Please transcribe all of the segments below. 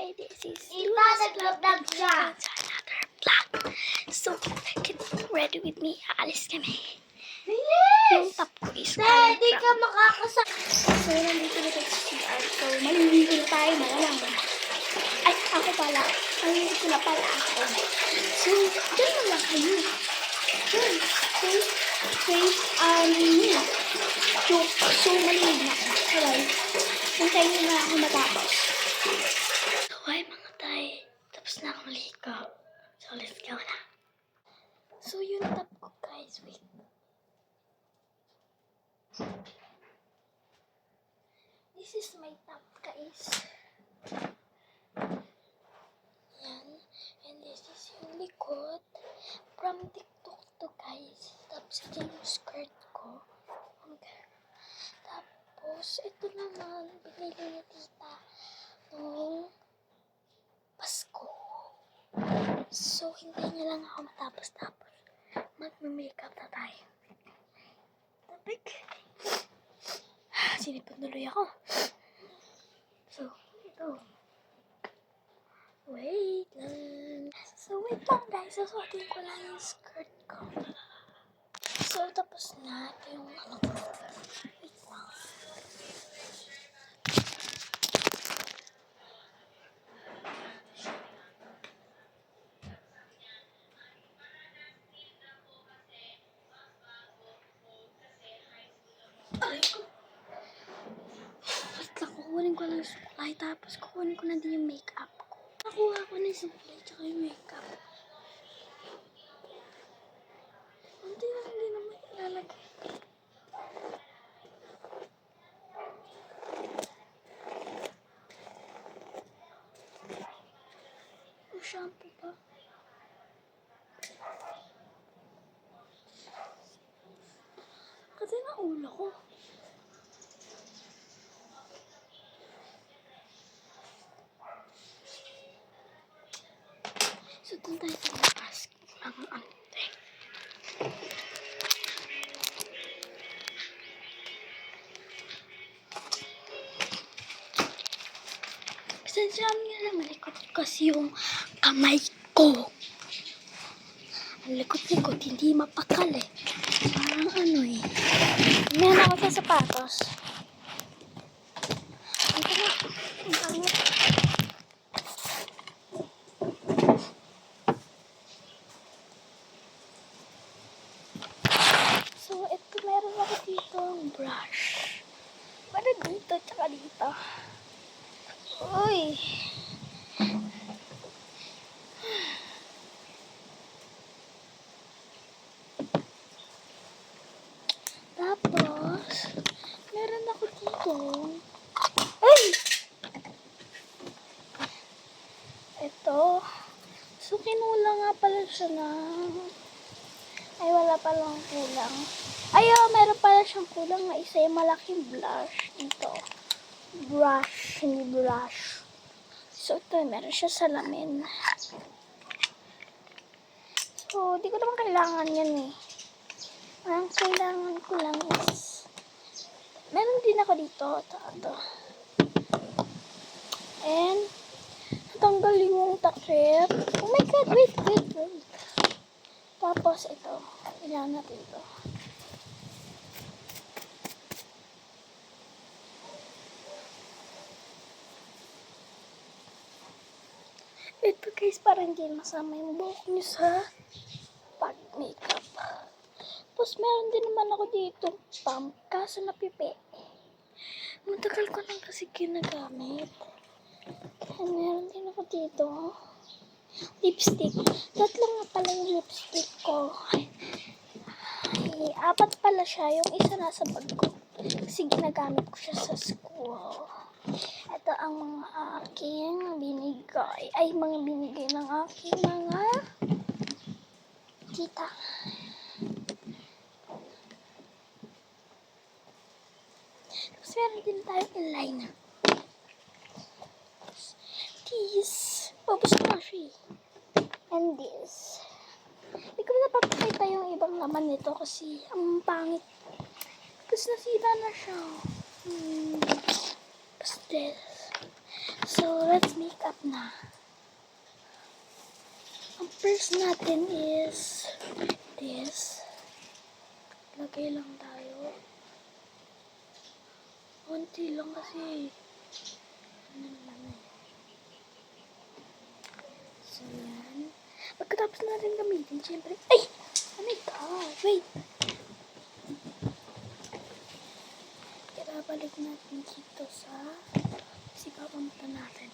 Hi, this is Luna's vlog. Another vlog. So, get ready with me. Aalis kami. Yung top ko is Hindi ka makakasama. So, nandito na tayo sa CR. So, maliligo na tayo. Malalang. Ay, ako pala. Maliligo na pala ako. So, dyan na lang kayo. Dyan. So, maliligo na ako. Sabay. Hintayin nyo na ako matapos. So, hi mga tay. Tapos na ako maligo. So, let's go na. So, yung top ko, guys. Wait. This is my top, guys. Yan. And this is yung likod. From TikTok to, guys. Tapos ito yung skirt ko. Tapos, ito naman, binili ni tita noong Pasko. So, hintayin niya lang ako matapos. Tapos, mag-makeup na tayo. Tapik. Sinipon tuloy ako. So, ito. Wait lang. So, wait lang guys. Susuotin ko lang yung skirt ko. So, tapos na. Ito yung ano ko. Wait lang. Ay ko. Wait lang. Kukunin ko lang yung suklay. Tapos, kukunin ko na din yung makeup ko. Nakuha ko na yung suklay tsaka yung makeup. Hindi na hindi naman ilalagay. Ang shampoo pa. Kasi naulo ko. So, dun tayo sa labas. Ang ante. Pasensya niya na malikot kasi yung kamay ko. Ang likot-likot, hindi mapakal eh. Parang ano eh. Meron ako sa sapatos. Ito na. Ang pangit. So, ito meron ako dito ang brush. Para dito, tsaka dito. Uy! Tapos, meron ako dito. Ay! Ito. So, kinulang nga pala siya ng... Ay, wala palang kulang. Ay, oh, meron pala siyang kulang na isa yung malaking blush dito. Brush, hindi brush. So, ito, meron siya salamin. So, di ko naman kailangan yan eh. Ang kailangan ko lang is, meron din ako dito. Ito. And, natanggal yung takip. Oh my god, wait. Tapos, ito. Kailangan natin ito. Ito guys, parang hindi masama yung buhok nyo sa pag-makeup. Tapos meron din naman ako dito pump, kaso napipi. Matagal ko lang kasi ginagamit. Kaya meron din ako dito lipstick. Tatlo nga pala yung lipstick ko. Ay, apat pala siya. Yung isa nasa bag ko. Kasi ginagamit ko siya sa school. Ito ang mga aking binigay. Ay, mga binigay ng aking mga tita. Tapos meron din tayong eyeliner. This. Tapos na siya. And this. Hindi ko napapakita yung ibang laman nito kasi ang pangit. Tapos nasira na siya. Tapos this. So, let's make up na. Ang first natin is this. Lagay lang tayo. Konti lang kasi. Ano naman eh. So, yan. Pagkatapos natin gamitin, syempre. Ay! Oh my God! Wait! Kaya balik natin dito sa sigawan mata natin.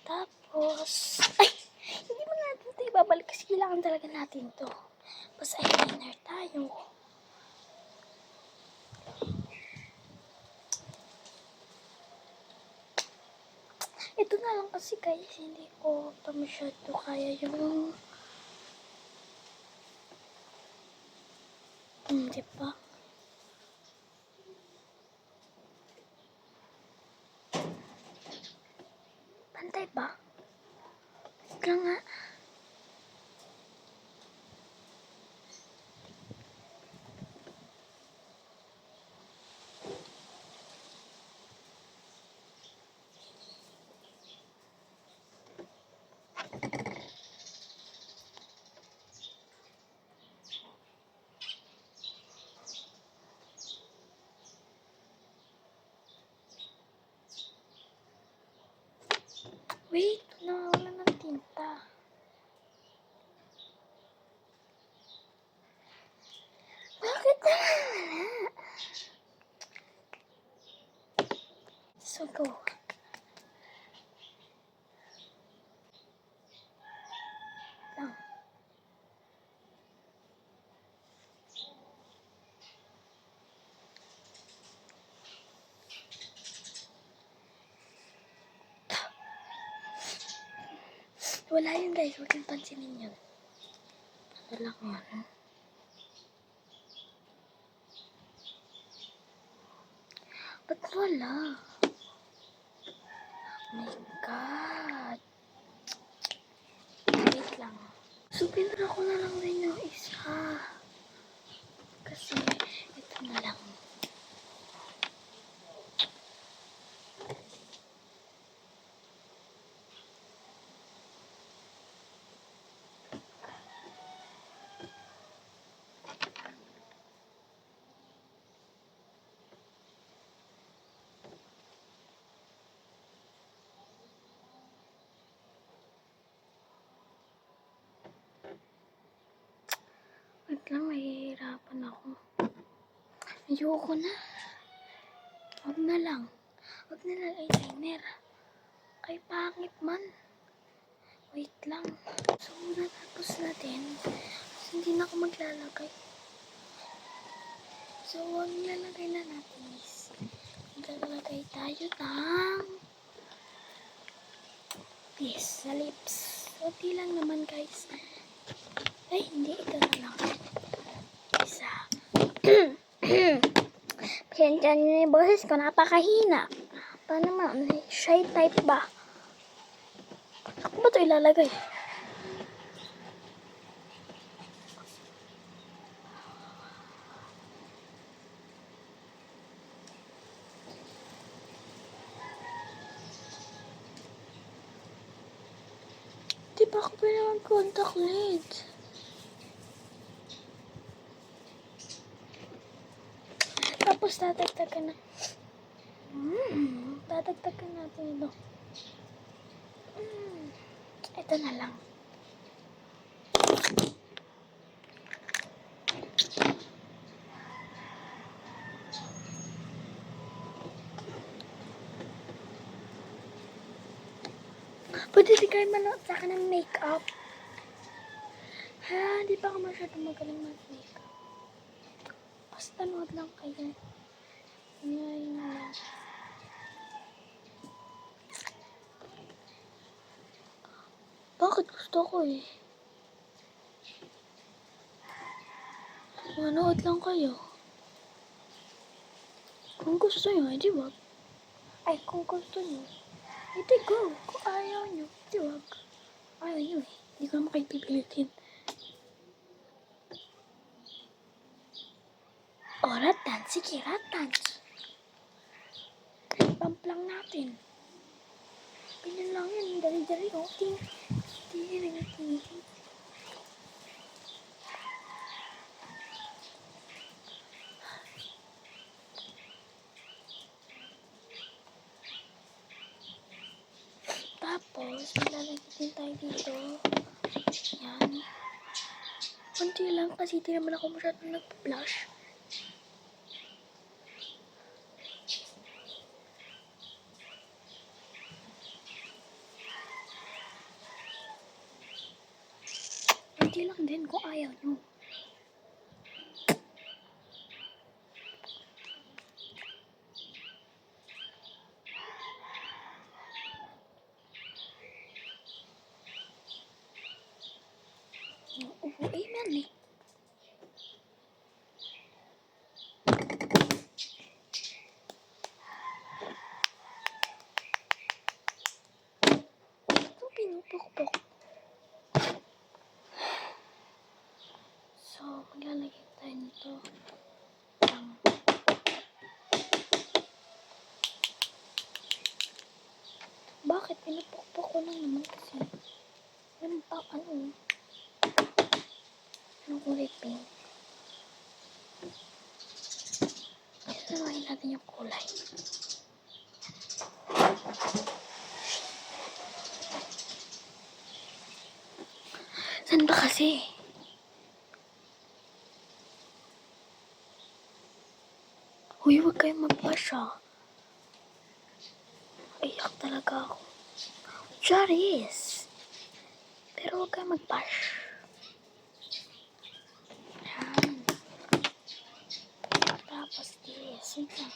Tapos, ay! Hindi mo natin ito ibabalik kasi kailangan talaga natin ito. Tapos eyeliner tayo. Ito na lang kasi guys, hindi ko pa masyado kaya yung diba? Pantay ba? Ika nga. Wait, nawawala ng tinta. Bakit nawawala? So, go. Lang. Wala yun guys, huwag yung pansinin yun. Ano lang yun. Ba't wala? Oh my God. Wait lang. So, pinra ko na lang rin yung isa. Kasi, ito na lang. Wait lang, mahihirapan ako. Ayoko na. Huwag na lang. Huwag na lang eyeliner. Kay pangit man. Wait lang. So, natapos natin. Kasi hindi na ako maglalagay. So, ang nilalagay na natin is maglalagay tayo ng this sa lips. Kunti lang naman guys. Ay, hindi. Ito na lang. Isa. Pasensya niyo na yung boses ko. Napakahina. Paano naman? Shy type ba? Saan ba ito ilalagay? Di ba ako pwede mag-contact lens? Tapos tatagtagan na. Tatagtagan natin ito. Ito na lang. Pwede di kayo manood sa akin ng makeup. Ha, di pa ako masyadong magaling mag-makeup. Basta nood lang kayo. Ngayon na lang. Bakit gusto ko eh? Manood lang kayo. Kung gusto nyo, edi wag. Ay, kung gusto nyo, edi go. Kung ayaw nyo, edi wag. Ayaw nyo eh. Hindi ko naman kayo pipilitin. O, ratan. Sige, ratan. Pump lang natin. Ganyan lang yun. Dali-dali. O, ting. Ting. Tapos, malalagay din tayo dito. Yan. Kunti lang kasi di naman ako masyadong nag-blush. Kunti lang din kung ayaw nyo. Amen eh. Ito pinupukpok. So, maglalagay tayo nito. Bakit? Pinupukpok ko lang naman kasi. Yan pa, ano? Anong kulay pink? Sasawahin natin yung kulay. Saan ba kasi? Uy, huwag kayong mag-blush ah. Iyak talaga ako. Charis! Pero huwag kayong mag-blush. Yan. Tapos this. Ito.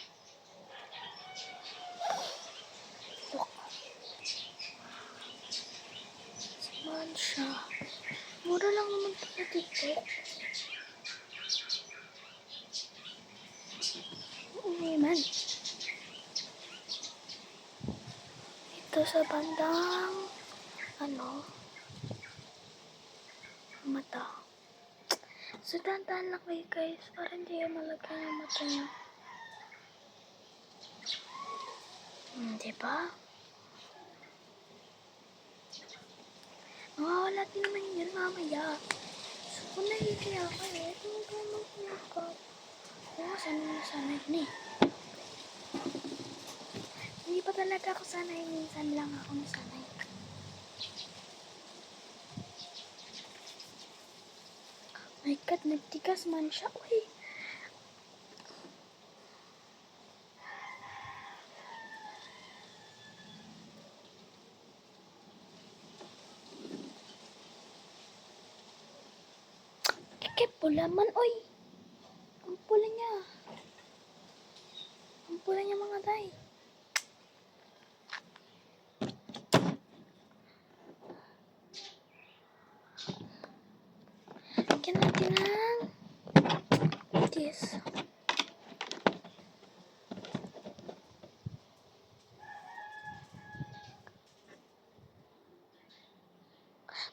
Look. Saan siya? Mura lang naman ito sa TikTok. Hindi man. Ito sa bandang mata. So, dahan-dahan lang kayo guys para hindi malagyan yung mata niya. Diba? Mawawala din naman yun mamaya. So, kung nahihiya kayo, huwag kayo mag-makeup. Oo, sanay na eh. Hindi pa talaga ako sanay. Minsan lang ako nasanay. My God, nagtigas man siya. Uy! Pula man, oy! Ang pula niya. Ang pula niya mga day. Lagyan natin ng this.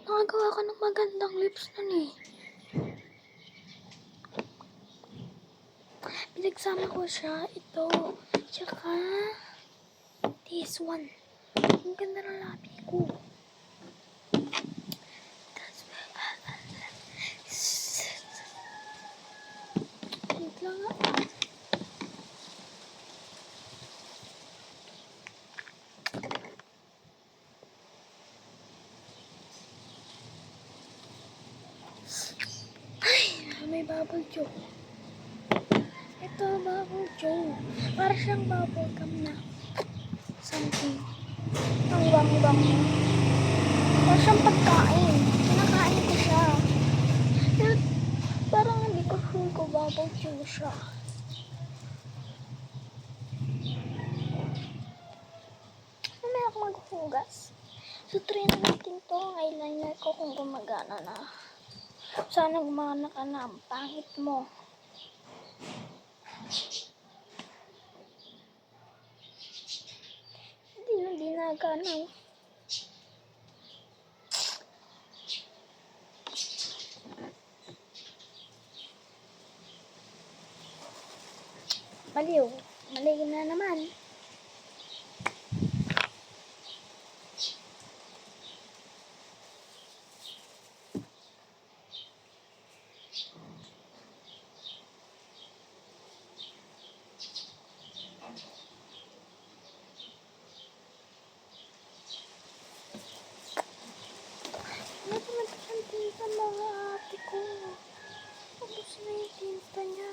Nakagawa ko ng magandang lips nun eh. Pinagsama ko siya, ito, tsaka this one. Ang ganda ng labi ko. Wait lang nga. Ay, may bubble joke. Ito, bubble joke. Para siyang bubble gum na something. Ang bang-bang mo. Para siyang pagkain. Kinakain ko siya. Pero parang hindi ko sure ko bubble joke siya. Mamaya ako maghugas. So, try na natin to. Ang eyeliner ko kung gumagana na. Sana gumana ka na. Ang pangit mo. Hindi na gana. Maliw. Mali na naman. Ano ba ang tinta mga ate ko? Tapos na yung tinta niya.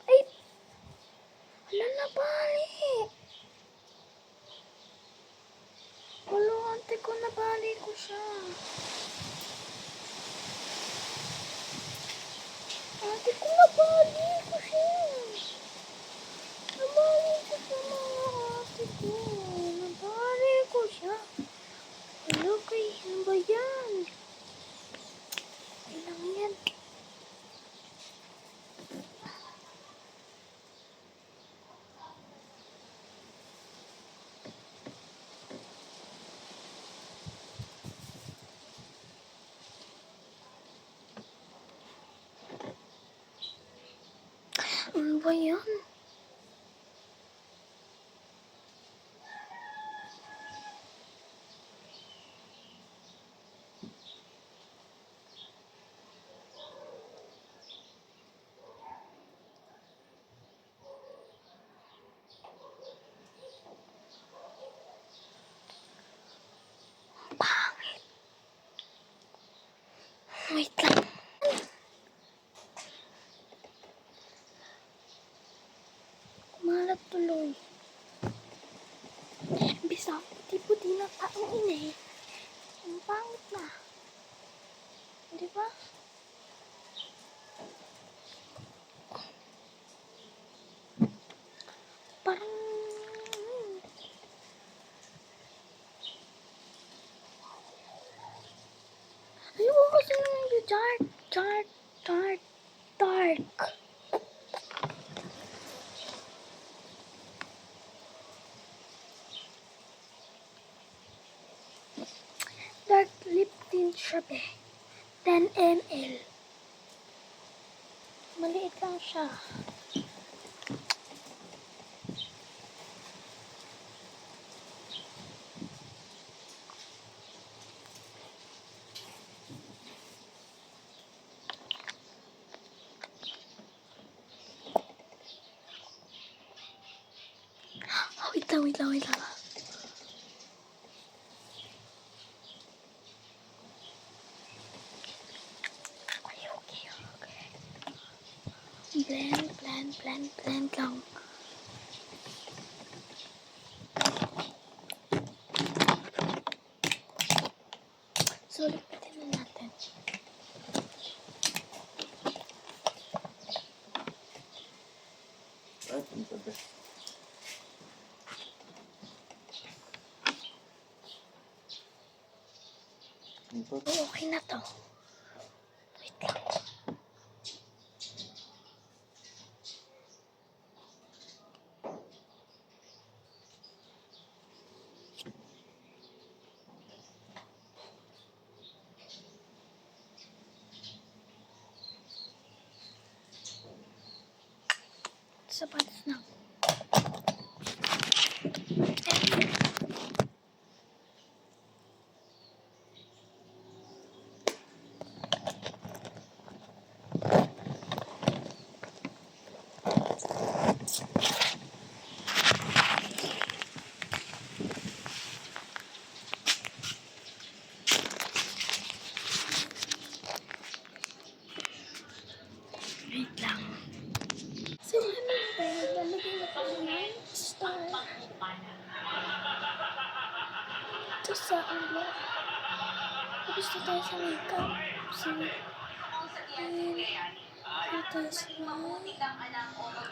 Ay! Wala na bali! Wala ate ko, nabali ko siya. Ate ko, nabali ko siya. Nabali ko siya mga ate ko. Nabali ko siya. Wala kayo, ano ba yan? Ilang yan. Ano ba yan? Pangit. Wait lang. Kumalat tuloy. Bisa, puti-puti na taong ina eh. Ang pangit na. Di ba? Parang... Ayoko kasi yung dark. Dark lip tint siya be. 10 ml. Maliit lang siya. Wait lang. Okay. Blend lang. So, lipitin na natin. Right into this. Okay na to. Wait lang. Sapatos na. Wait lang. So, ano ba? Lalagyan na tayo ng star. Ito sa ulo. Tapos na tayo sa makeup. So, ayan. Ito sa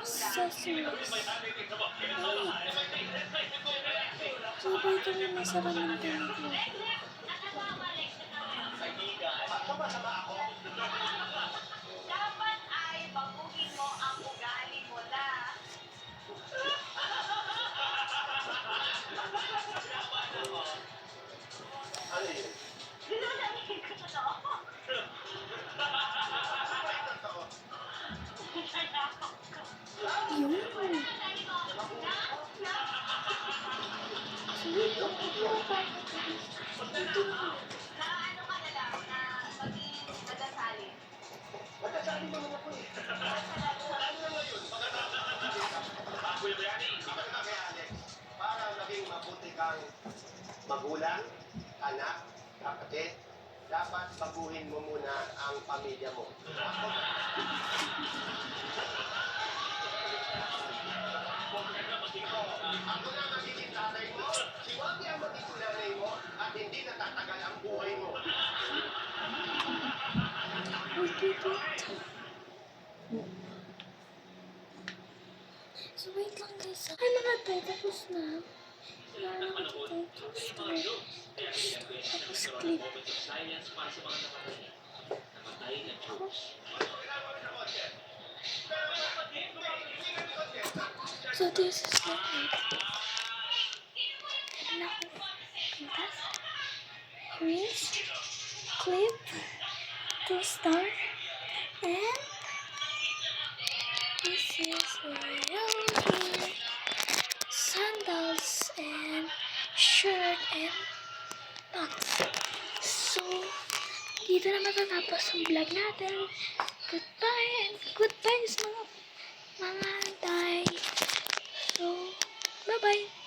accessories. Wait. So, ito yung nasa ramen talaga. Dapat ay baguhin mo ang ugali mo na. Ano yun? Dinunangin ko to. Yun. Sweet lang ito. Na ano ka na lang, na maging nagasalin. Magkasali naman ako eh. Kaya Alex, para maging mabuti kang magulang, anak, kapatid, dapat baguhin mo muna ang pamilya mo. Ako na magiging tatay mo, si Wagi ang magiging nanay mo, at hindi natatagal ang buhay mo. Wait, wait, wait. So, wait lang guys. Ay, mga tayo. Tapos na. Ano ko tayo? Tapos clip. So, this is the clip. And now, that's Chris clip to start. And this is Royalty sandals and shirt and pants. So, dito na matatapos ang vlog natin. Goodbye and goodbye mga tay. So, bye-bye.